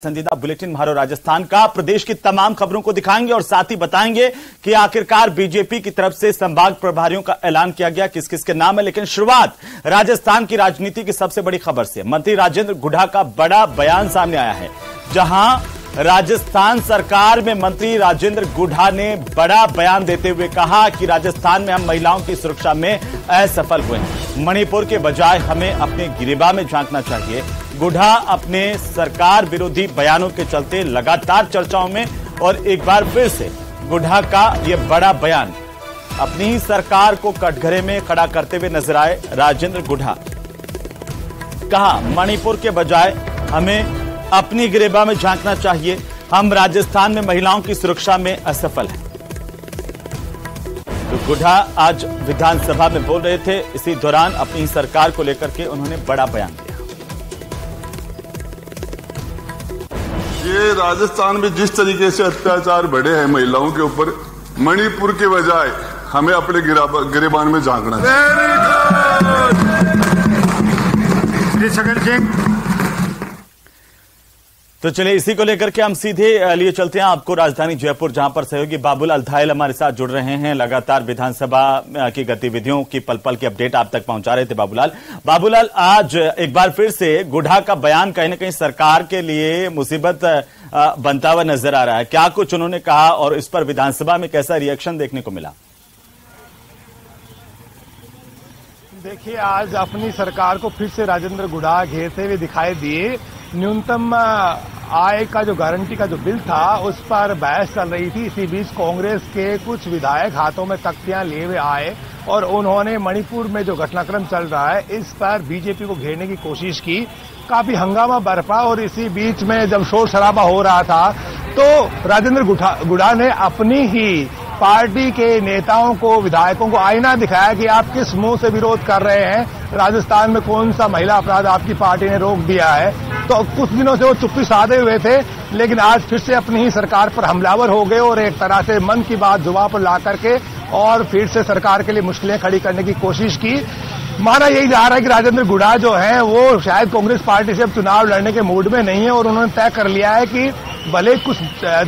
पसंदीदा बुलेटिन मारो राजस्थान का प्रदेश की तमाम खबरों को दिखाएंगे और साथ ही बताएंगे कि आखिरकार बीजेपी की तरफ से संभाग प्रभारियों का ऐलान किया गया, किस किस के नाम है। लेकिन शुरुआत राजस्थान की राजनीति की सबसे बड़ी खबर से। मंत्री राजेंद्र गुढ़ा का बड़ा बयान सामने आया है, जहां राजस्थान सरकार में मंत्री राजेंद्र गुढ़ा ने बड़ा बयान देते हुए कहा कि राजस्थान में हम महिलाओं की सुरक्षा में असफल हुए हैं। मणिपुर के बजाय हमें अपने गिरेबान में झांकना चाहिए। गुढ़ा अपने सरकार विरोधी बयानों के चलते लगातार चर्चाओं में, और एक बार फिर से गुढ़ा का यह बड़ा बयान अपनी ही सरकार को कटघरे में खड़ा करते हुए नजर आए। राजेंद्र गुढ़ा कहा, मणिपुर के बजाय हमें अपनी गिरेबान में झांकना चाहिए। हम राजस्थान में महिलाओं की सुरक्षा में असफल हैं। तो गुढ़ा आज विधानसभा में बोल रहे थे। इसी दौरान अपनी सरकार को लेकर के उन्होंने बड़ा बयान दिया। ये राजस्थान में जिस तरीके से अत्याचार बढ़े हैं महिलाओं के ऊपर, मणिपुर के बजाय हमें अपने गिरेबान में झांकना है। छगन सिंह। तो चलिए इसी को लेकर के हम सीधे लिए चलते हैं आपको राजधानी जयपुर, जहां पर सहयोगी बाबूलाल धायल हमारे साथ जुड़ रहे हैं। लगातार विधानसभा की गतिविधियों की पल पल की अपडेट आप तक पहुंचा रहे थे बाबूलाल, आज एक बार फिर से गुढ़ा का बयान कहीं न कहीं सरकार के लिए मुसीबत बनता हुआ नजर आ रहा है। क्या कुछ उन्होंने कहा और इस पर विधानसभा में कैसा रिएक्शन देखने को मिला? देखिए, आज अपनी सरकार को फिर से राजेंद्र गुढ़ा घेरते हुए दिखाई दिए। न्यूनतम आय का जो गारंटी का जो बिल था, उस पर बहस चल रही थी। इसी बीच कांग्रेस के कुछ विधायक हाथों में तख्तियां लिए हुए आए और उन्होंने मणिपुर में जो घटनाक्रम चल रहा है, इस पर बीजेपी को घेरने की कोशिश की। काफी हंगामा बरपा और इसी बीच में जब शोर शराबा हो रहा था, तो राजेंद्र गुढ़ा ने अपनी ही पार्टी के नेताओं को, विधायकों को आईना दिखाया कि आप किस मुंह से विरोध कर रहे हैं। राजस्थान में कौन सा महिला अपराध आपकी पार्टी ने रोक दिया है। तो कुछ दिनों से वो चुप्पी साधे हुए थे, लेकिन आज फिर से अपनी ही सरकार पर हमलावर हो गए और एक तरह से मन की बात जुबान पर ला करके और फिर से सरकार के लिए मुश्किलें खड़ी करने की कोशिश की। माना यही जा रहा है कि राजेंद्र गुढ़ा जो है वो शायद कांग्रेस पार्टी से अब चुनाव लड़ने के मूड में नहीं है और उन्होंने तय कर लिया है कि भले कुछ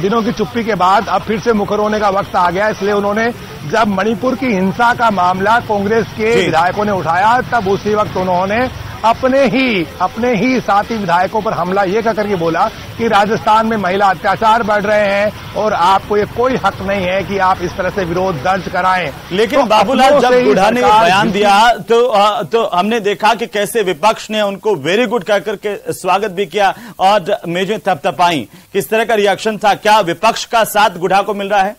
दिनों की चुप्पी के बाद अब फिर से मुखर होने का वक्त आ गया। इसलिए उन्होंने जब मणिपुर की हिंसा का मामला कांग्रेस के विधायकों ने उठाया, तब उसी वक्त उन्होंने अपने ही साथी विधायकों पर हमला ये कहकर के बोला कि राजस्थान में महिला अत्याचार बढ़ रहे हैं और आपको ये कोई हक नहीं है कि आप इस तरह से विरोध दर्ज कराएं। लेकिन तो बाबूलाल, जब गुढ़ा ने बयान दिया तो हमने देखा कि कैसे विपक्ष ने उनको वेरी गुड कहकर के स्वागत भी किया और मेजें थपथपाई। किस तरह का रिएक्शन था? क्या विपक्ष का साथ गुढ़ा को मिल रहा है?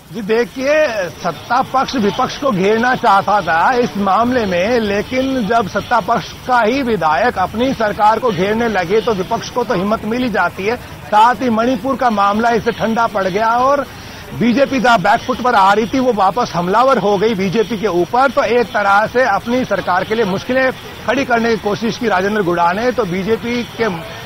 जी देखिए, सत्ता पक्ष विपक्ष को घेरना चाहता था इस मामले में, लेकिन जब सत्ता पक्ष का ही विधायक अपनी सरकार को घेरने लगे तो विपक्ष को तो हिम्मत मिल ही जाती है। साथ ही मणिपुर का मामला इससे ठंडा पड़ गया और बीजेपी जहां बैकफुट पर आ रही थी, वो वापस हमलावर हो गई बीजेपी के ऊपर। तो एक तरह से अपनी सरकार के लिए मुश्किलें खड़ी करने की कोशिश की राजेंद्र गुढ़ा ने। तो बीजेपी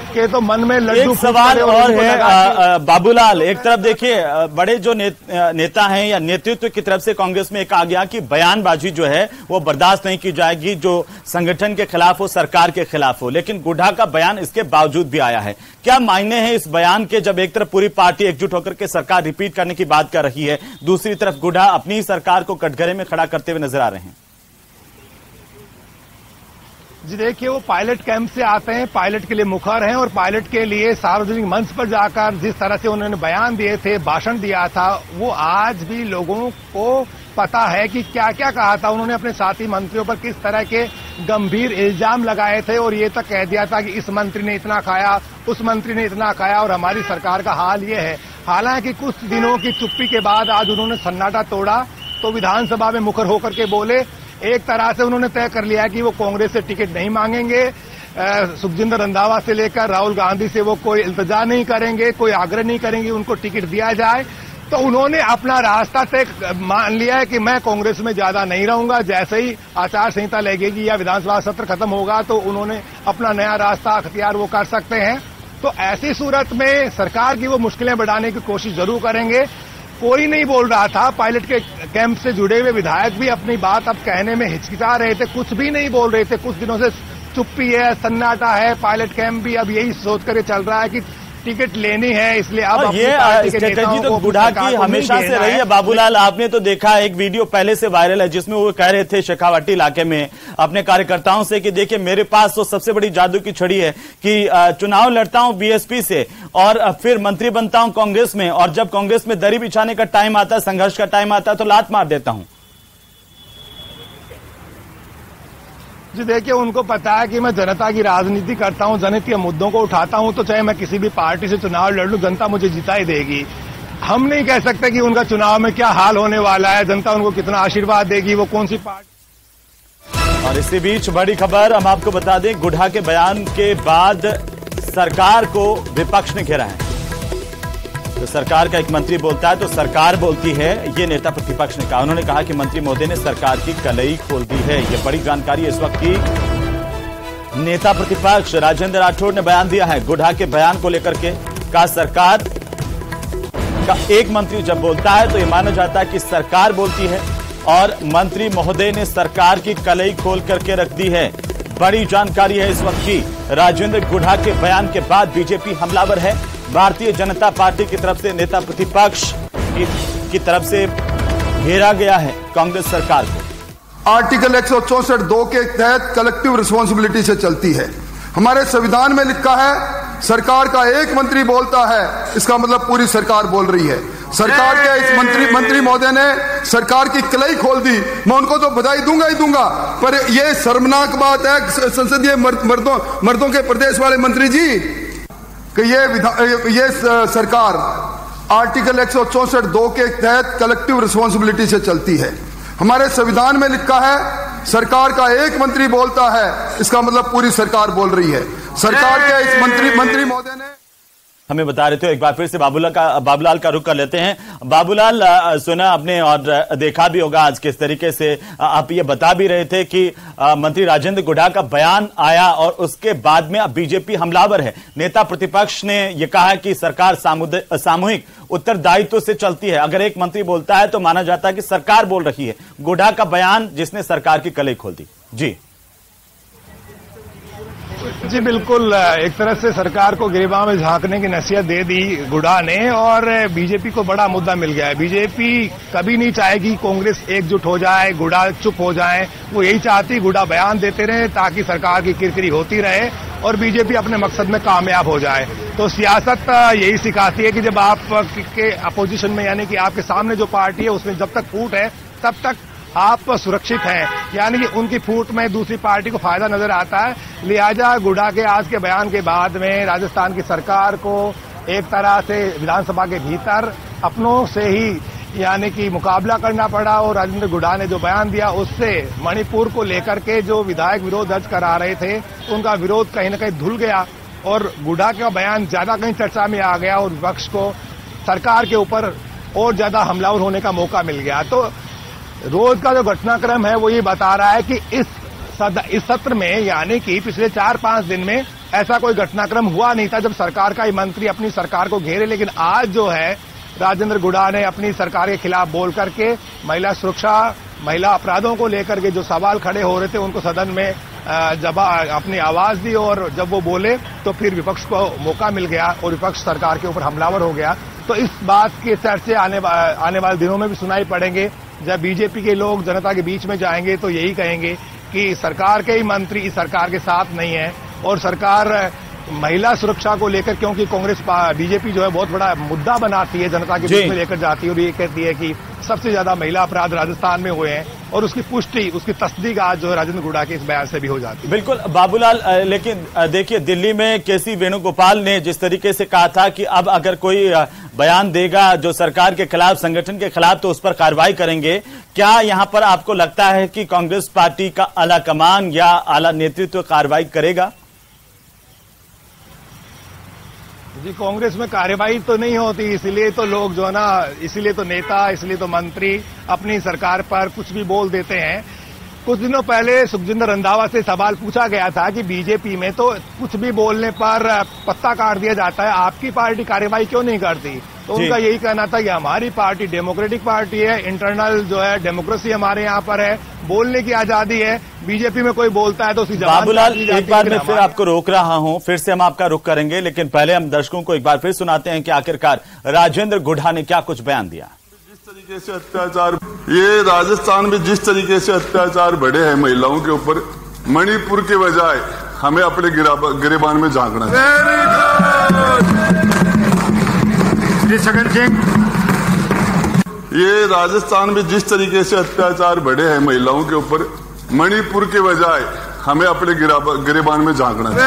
के तो मन में लड्डू। एक सवाल और है बाबूलाल, एक तरफ देखिए बड़े जो नेता हैं या नेतृत्व की तरफ से कांग्रेस में एक आ गया कि बयानबाजी जो है वो बर्दाश्त नहीं की जाएगी, जो संगठन के खिलाफ हो, सरकार के खिलाफ हो। लेकिन गुढ़ा का बयान इसके बावजूद भी आया है। क्या मायने हैं इस बयान के, जब एक तरफ पूरी पार्टी एकजुट होकर के सरकार रिपीट करने की बात कर रही है, दूसरी तरफ गुढ़ा अपनी सरकार को कटघरे में खड़ा करते हुए नजर आ रहे हैं? जी देखिए, वो पायलट कैंप से आते हैं, पायलट के लिए मुखर हैं और पायलट के लिए सार्वजनिक मंच पर जाकर जिस तरह से उन्होंने बयान दिए थे, भाषण दिया था, वो आज भी लोगों को पता है कि क्या क्या कहा था। उन्होंने अपने साथी मंत्रियों पर किस तरह के गंभीर इल्जाम लगाए थे और ये तक कह दिया था कि इस मंत्री ने इतना खाया, उस मंत्री ने इतना खाया और हमारी सरकार का हाल ये है। हालांकि कुछ दिनों की चुप्पी के बाद आज उन्होंने सन्नाटा तोड़ा तो विधानसभा में मुखर होकर के बोले। एक तरह से उन्होंने तय कर लिया कि वो कांग्रेस से टिकट नहीं मांगेंगे। सुखजिंदर रंधावा से लेकर राहुल गांधी से वो कोई इल्तिजा नहीं करेंगे, कोई आग्रह नहीं करेंगे उनको टिकट दिया जाए। तो उन्होंने अपना रास्ता तय मान लिया है कि मैं कांग्रेस में ज्यादा नहीं रहूंगा। जैसे ही आचार संहिता लगेगी या विधानसभा सत्र खत्म होगा तो उन्होंने अपना नया रास्ता अख्तियार वो कर सकते हैं। तो ऐसी सूरत में सरकार की वो मुश्किलें बढ़ाने की कोशिश जरूर करेंगे। कोई नहीं बोल रहा था, पायलट के कैंप से जुड़े हुए विधायक भी अपनी बात अब कहने में हिचकिचा रहे थे, कुछ भी नहीं बोल रहे थे। कुछ दिनों से चुप्पी है, सन्नाटा है, पायलट कैंप भी अब यही सोच कर चल रहा है कि टिकट लेनी है, इसलिए अब ये स्ट्रेटेजी तो गुढ़ा की हमेशा से रही है। बाबूलाल, आपने तो देखा एक वीडियो पहले से वायरल है जिसमें वो कह रहे थे शेखावाटी इलाके में अपने कार्यकर्ताओं से कि देखिए मेरे पास तो सबसे बड़ी जादू की छड़ी है कि चुनाव लड़ता हूं बीएसपी से और फिर मंत्री बनता हूं कांग्रेस में, और जब कांग्रेस में दरी बिछाने का टाइम आता है, संघर्ष का टाइम आता है तो लात मार देता हूं। जी देखिए, उनको पता है कि मैं जनता की राजनीति करता हूं, जनता के मुद्दों को उठाता हूं, तो चाहे मैं किसी भी पार्टी से चुनाव लड़ लूं, जनता मुझे जिता ही देगी। हम नहीं कह सकते कि उनका चुनाव में क्या हाल होने वाला है, जनता उनको कितना आशीर्वाद देगी, वो कौन सी पार्टी। और इसी बीच बड़ी खबर हम आपको बता दें, गुढ़ा के बयान के बाद सरकार को विपक्ष ने घेरा है। तो सरकार का एक मंत्री बोलता है तो सरकार बोलती है, ये नेता प्रतिपक्ष ने कहा। उन्होंने कहा कि मंत्री महोदय ने सरकार की कलई खोल दी है। ये बड़ी जानकारी इस वक्त की। नेता प्रतिपक्ष राजेंद्र राठौड़ ने बयान दिया है गुढ़ा के बयान को लेकर के। कहा सरकार का एक मंत्री जब बोलता है तो ये माना जाता है कि सरकार बोलती है और मंत्री महोदय ने सरकार की कलई खोल करके रख दी है। बड़ी जानकारी है इस वक्त की। राजेंद्र गुढ़ा के बयान के बाद बीजेपी हमलावर है। भारतीय जनता पार्टी की तरफ से नेता प्रतिपक्ष की तरफ से घेरा गया है कांग्रेस सरकार को। आर्टिकल 164(2) के तहत कलेक्टिव रिस्पांसिबिलिटी से चलती है। हमारे संविधान में लिखा है सरकार का एक मंत्री बोलता है, इसका मतलब पूरी सरकार बोल रही है। सरकार के इस मंत्री महोदय ने सरकार की कलई खोल दी। मैं उनको तो बधाई दूंगा ही दूंगा, पर यह शर्मनाक बात है संसदीय मर्दों के प्रदेश वाले मंत्री जी कि ये सरकार आर्टिकल 164(2) के तहत कलेक्टिव रिस्पांसिबिलिटी से चलती है। हमारे संविधान में लिखा है सरकार का एक मंत्री बोलता है, इसका मतलब पूरी सरकार बोल रही है। सरकार के इस मंत्री महोदय ने हमें बता रहे थे। एक बार फिर से बाबूलाल का रुख कर लेते हैं। बाबूलाल, सुना आपने और देखा भी होगा आज किस तरीके से आप ये बता भी रहे थे कि मंत्री राजेंद्र गुढ़ा का बयान आया और उसके बाद में अब बीजेपी हमलावर है। नेता प्रतिपक्ष ने यह कहा कि सरकार सामूहिक उत्तरदायित्व से चलती है। अगर एक मंत्री बोलता है तो माना जाता है कि सरकार बोल रही है। गुढ़ा का बयान जिसने सरकार की कलई खोल दी। जी बिल्कुल, एक तरह से सरकार को गिरबान में झांकने की नसीहत दे दी गुढ़ा ने और बीजेपी को बड़ा मुद्दा मिल गया है। बीजेपी कभी नहीं चाहेगी कांग्रेस एकजुट हो जाए, गुढ़ा चुप हो जाए। वो यही चाहती गुढ़ा बयान देते रहे ताकि सरकार की किरकिरी होती रहे और बीजेपी अपने मकसद में कामयाब हो जाए। तो सियासत यही सिखाती है कि जब आप के अपोजिशन में, यानी कि आपके सामने जो पार्टी है उसमें जब तक फूट है तब तक आप सुरक्षित हैं, यानी कि उनकी फूट में दूसरी पार्टी को फायदा नजर आता है। लिहाजा गुढ़ा के आज के बयान के बाद में राजस्थान की सरकार को एक तरह से विधानसभा के भीतर अपनों से ही यानी कि मुकाबला करना पड़ा और राजेंद्र गुढ़ा ने जो बयान दिया उससे मणिपुर को लेकर के जो विधायक विरोध दर्ज करा रहे थे उनका विरोध कहीं न कहीं धुल गया और गुढ़ा का बयान ज्यादा कहीं चर्चा में आ गया और विपक्ष को सरकार के ऊपर और ज्यादा हमलावर होने का मौका मिल गया। तो रोज का जो घटनाक्रम है वो ये बता रहा है कि इस सत्र में, यानी कि पिछले 4-5 दिन में ऐसा कोई घटनाक्रम हुआ नहीं था जब सरकार का ही मंत्री अपनी सरकार को घेरे। लेकिन आज जो है राजेंद्र गुढ़ा ने अपनी सरकार के खिलाफ बोल करके महिला सुरक्षा, महिला अपराधों को लेकर के जो सवाल खड़े हो रहे थे उनको सदन में जब अपनी आवाज दी और जब वो बोले तो फिर विपक्ष को मौका मिल गया और विपक्ष सरकार के ऊपर हमलावर हो गया। तो इस बात के चर्चे आने वाले दिनों में भी सुनाई पड़ेंगे। जब बीजेपी के लोग जनता के बीच में जाएंगे तो यही कहेंगे कि सरकार के ही मंत्री इस सरकार के साथ नहीं है और सरकार महिला सुरक्षा को लेकर, क्योंकि कांग्रेस बीजेपी जो है बहुत बड़ा मुद्दा बनाती है, जनता के बीच में लेकर जाती है और ये कहती है कि सबसे ज्यादा महिला अपराध राजस्थान में हुए हैं और उसकी पुष्टि, उसकी तस्दीक आज जो है राजेंद्र गुढ़ा के इस बयान से भी हो जाती है। बिल्कुल बाबूलाल, लेकिन देखिए दिल्ली में केसी वेणुगोपाल ने जिस तरीके से कहा था कि अब अगर कोई बयान देगा जो सरकार के खिलाफ, संगठन के खिलाफ, तो उस पर कार्रवाई करेंगे। क्या यहां पर आपको लगता है कि कांग्रेस पार्टी का आला कमान या आला नेतृत्व कार्रवाई करेगा? जी, कांग्रेस में कार्रवाई तो नहीं होती, इसलिए तो लोग जो है ना, इसलिए तो नेता, इसलिए तो मंत्री अपनी सरकार पर कुछ भी बोल देते हैं। कुछ दिनों पहले सुखजिंदर रंधावा से सवाल पूछा गया था कि बीजेपी में तो कुछ भी बोलने पर पत्ता काट दिया जाता है, आपकी पार्टी कार्रवाई क्यों नहीं करती? तो उनका यही कहना था कि हमारी पार्टी डेमोक्रेटिक पार्टी है, इंटरनल जो है डेमोक्रेसी हमारे यहाँ पर है, बोलने की आजादी है। बीजेपी में कोई बोलता है तो उसकी जबान बाबूलाल, एक बार मैं फिर आपको रोक रहा हूं, फिर से हम आपका रुख करेंगे, लेकिन पहले हम दर्शकों को एक बार फिर सुनाते हैं कि आखिरकार राजेंद्र गुढ़ा ने क्या कुछ बयान दिया। तरीके से अत्याचार, ये राजस्थान में जिस तरीके से अत्याचार बढ़े हैं महिलाओं के ऊपर, मणिपुर के बजाय हमें अपने गिरेबान में झांकना है। ये राजस्थान में जिस तरीके से अत्याचार बढ़े हैं महिलाओं के ऊपर, मणिपुर के बजाय हमें अपने गिरेबान में झांकना है।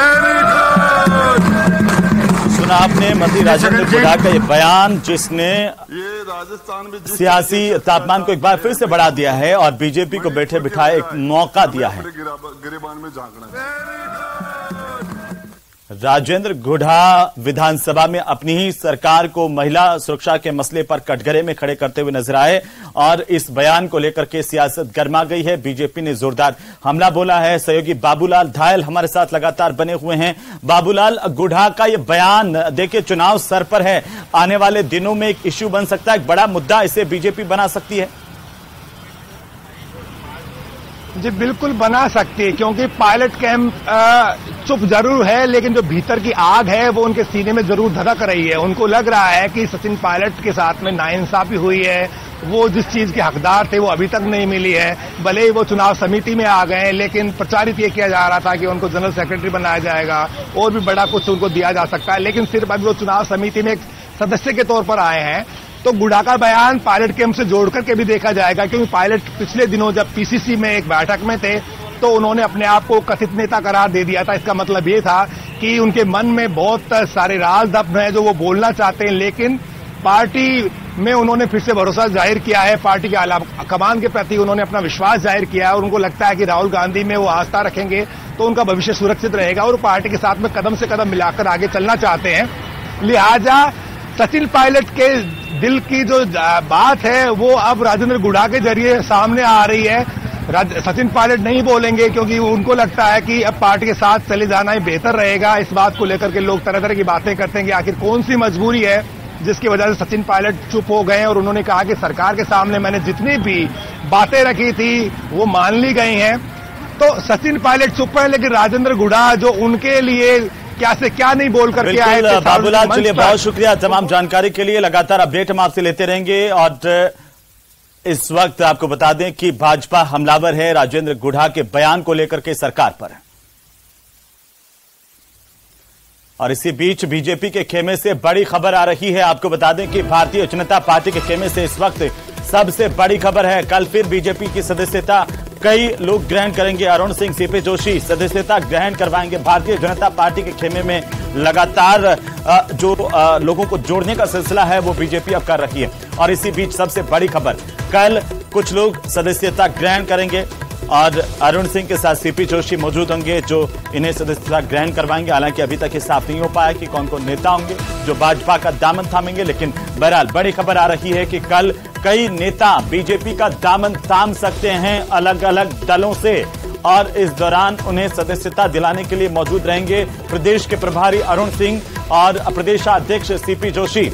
सुना आपने मंत्री राजेंद्र गुढ़ा का ये बयान, जिसने ये राजस्थान में सियासी तापमान को एक बार फिर से बढ़ा दिया है और बीजेपी को बैठे बिठाए एक मौका दिया है। गिरेबान में झांकना है। राजेंद्र गुढ़ा विधानसभा में अपनी ही सरकार को महिला सुरक्षा के मसले पर कटघरे में खड़े करते हुए नजर आए और इस बयान को लेकर के सियासत गर्मा गई है। बीजेपी ने जोरदार हमला बोला है। सहयोगी बाबूलाल धायल हमारे साथ लगातार बने हुए हैं। बाबूलाल, गुढ़ा का ये बयान देखिए, चुनाव सर पर है, आने वाले दिनों में एक इश्यू बन सकता है, एक बड़ा मुद्दा इसे बीजेपी बना सकती है। जी बिल्कुल बना सकती है, क्योंकि पायलट कैंप चुप जरूर है, लेकिन जो भीतर की आग है वो उनके सीने में जरूर धड़क रही है। उनको लग रहा है कि सचिन पायलट के साथ में नाइंसाफी हुई है, वो जिस चीज के हकदार थे वो अभी तक नहीं मिली है। भले ही वो चुनाव समिति में आ गए, लेकिन प्रचारित ये किया जा रहा था कि उनको जनरल सेक्रेटरी बनाया जाएगा और भी बड़ा कुछ उनको दिया जा सकता है, लेकिन सिर्फ अभी वो चुनाव समिति में एक सदस्य के तौर पर आए हैं। तो गुढ़ा का बयान पायलट कैंप से जोड़ करके भी देखा जाएगा, क्योंकि पायलट पिछले दिनों जब पीसीसी में एक बैठक में थे तो उन्होंने अपने आप को कथित नेता करार दे दिया था। इसका मतलब ये था कि उनके मन में बहुत सारे राज दफ्न है जो वो बोलना चाहते हैं, लेकिन पार्टी में उन्होंने फिर से भरोसा जाहिर किया है। पार्टी के आला कमान के प्रति उन्होंने अपना विश्वास जाहिर किया है और उनको लगता है कि राहुल गांधी में वो आस्था रखेंगे तो उनका भविष्य सुरक्षित रहेगा और पार्टी के साथ में कदम से कदम मिलाकर आगे चलना चाहते हैं। लिहाजा सचिन पायलट के दिल की जो बात है वो अब राजेंद्र गुढ़ा के जरिए सामने आ रही है। सचिन पायलट नहीं बोलेंगे, क्योंकि उनको लगता है कि अब पार्टी के साथ चले जाना ही बेहतर रहेगा। इस बात को लेकर के लोग तरह तरह की बातें करते हैं कि आखिर कौन सी मजबूरी है जिसकी वजह से सचिन पायलट चुप हो गए और उन्होंने कहा कि सरकार के सामने मैंने जितनी भी बातें रखी थी वो मान ली गई हैं। तो सचिन पायलट चुप है, लेकिन राजेंद्र गुढ़ा जो उनके लिए क्या से क्या नहीं बोल करके आए थे। बाबूलाल, चलिए बहुत शुक्रिया तमाम जानकारी के लिए। लगातार अपडेट हम आपसे लेते रहेंगे और इस वक्त आपको बता दें कि भाजपा हमलावर है राजेंद्र गुढ़ा के बयान को लेकर के सरकार पर। और इसी बीच बीजेपी के खेमे से बड़ी खबर आ रही है। आपको बता दें कि भारतीय जनता पार्टी के खेमे से इस वक्त सबसे बड़ी खबर है, कल फिर बीजेपी की सदस्यता कई लोग ग्रहण करेंगे। अरुण सिंह, सीपी जोशी सदस्यता ग्रहण करवाएंगे। भारतीय जनता पार्टी के खेमे में लगातार जो लोगों को जोड़ने का सिलसिला है वो बीजेपी अब कर रही है। और इसी बीच सबसे बड़ी खबर, कल कुछ लोग सदस्यता ग्रहण करेंगे और अरुण सिंह के साथ सीपी जोशी मौजूद होंगे जो इन्हें सदस्यता ग्रहण करवाएंगे। हालांकि अभी तक ये साफ नहीं हो पाया कि कौन कौन नेता होंगे जो भाजपा का दामन थामेंगे, लेकिन बहरहाल बड़ी खबर आ रही है कि कल कई नेता बीजेपी का दामन थाम सकते हैं अलग अलग दलों से और इस दौरान उन्हें सदस्यता दिलाने के लिए मौजूद रहेंगे प्रदेश के प्रभारी अरुण सिंह और प्रदेशाध्यक्ष सीपी जोशी।